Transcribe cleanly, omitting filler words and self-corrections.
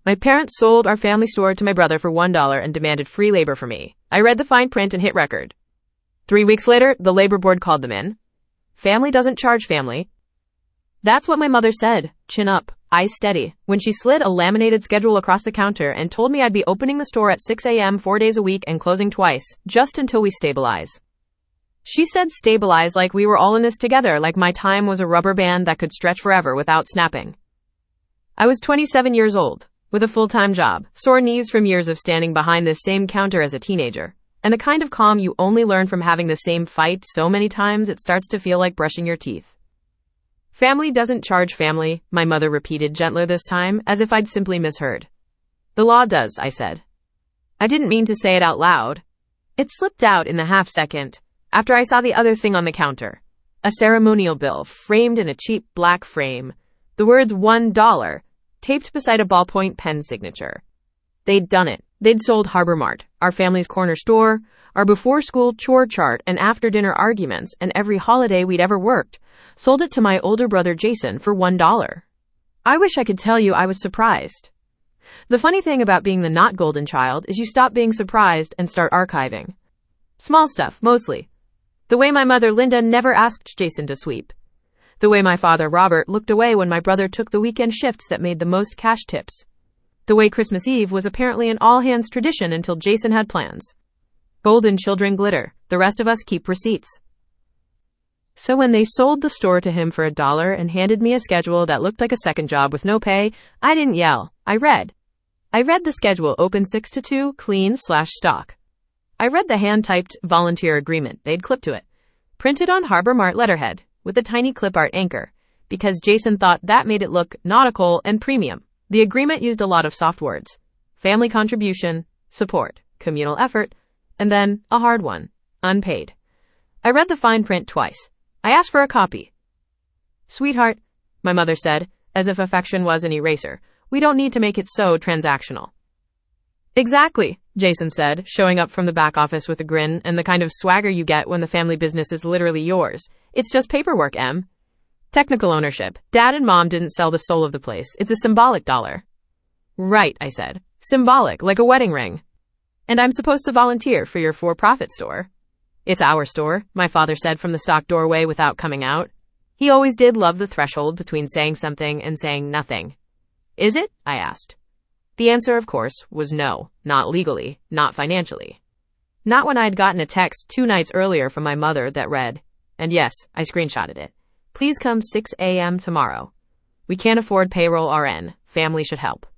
My parents sold our family store to my brother for $1 and demanded free labor for me. I read the fine print and hit record. 3 weeks later, the labor board called them in. Family doesn't charge family. That's what my mother said, chin up, eyes steady, when she slid a laminated schedule across the counter and told me I'd be opening the store at 6 a.m. 4 days a week and closing twice, just until we stabilize. She said stabilize like we were all in this together, like my time was a rubber band that could stretch forever without snapping. I was 27 years old, with a full-time job, sore knees from years of standing behind this same counter as a teenager, and the kind of calm you only learn from having the same fight so many times it starts to feel like brushing your teeth. Family doesn't charge family, my mother repeated gentler this time, as if I'd simply misheard. The law does, I said. I didn't mean to say it out loud. It slipped out in the half-second, after I saw the other thing on the counter. A ceremonial bill, framed in a cheap black frame. The words $1, taped beside a ballpoint pen signature. They'd done it. They'd sold Harbor Mart, our family's corner store, our before-school chore chart and after-dinner arguments, and every holiday we'd ever worked. Sold it to my older brother Jason for $1. I wish I could tell you I was surprised. The funny thing about being the not golden child is you stop being surprised and start archiving. Small stuff, mostly. The way my mother Linda never asked Jason to sweep. The way my father Robert looked away when my brother took the weekend shifts that made the most cash tips. The way Christmas Eve was apparently an all-hands tradition until Jason had plans. Golden children glitter. The rest of us keep receipts. So when they sold the store to him for $1 and handed me a schedule that looked like a second job with no pay, I didn't yell. I read the schedule, open 6 to 2, clean/stock. I read the hand-typed volunteer agreement they'd clipped to it, printed on Harbor Mart letterhead with a tiny clip art anchor, because Jason thought that made it look nautical and premium. The agreement used a lot of soft words: family contribution, support, communal effort, and then a hard one: unpaid. I read the fine print twice. I asked for a copy. Sweetheart, my mother said, as if affection was an eraser, we don't need to make it so transactional. Exactly, Jason said, showing up from the back office with a grin and the kind of swagger you get when the family business is literally yours. It's just paperwork, Em. Technical ownership. Dad and Mom didn't sell the soul of the place. It's a symbolic dollar. Right, I said. Symbolic, like a wedding ring. And I'm supposed to volunteer for your for-profit store. It's our store, my father said from the stock doorway without coming out. He always did love the threshold between saying something and saying nothing. Is it? I asked. The answer, of course, was no. Not legally, not financially. Not when I'd gotten a text 2 nights earlier from my mother that read, and yes, I screenshotted it. Please come 6 a.m. tomorrow. We can't afford payroll RN. Family should help.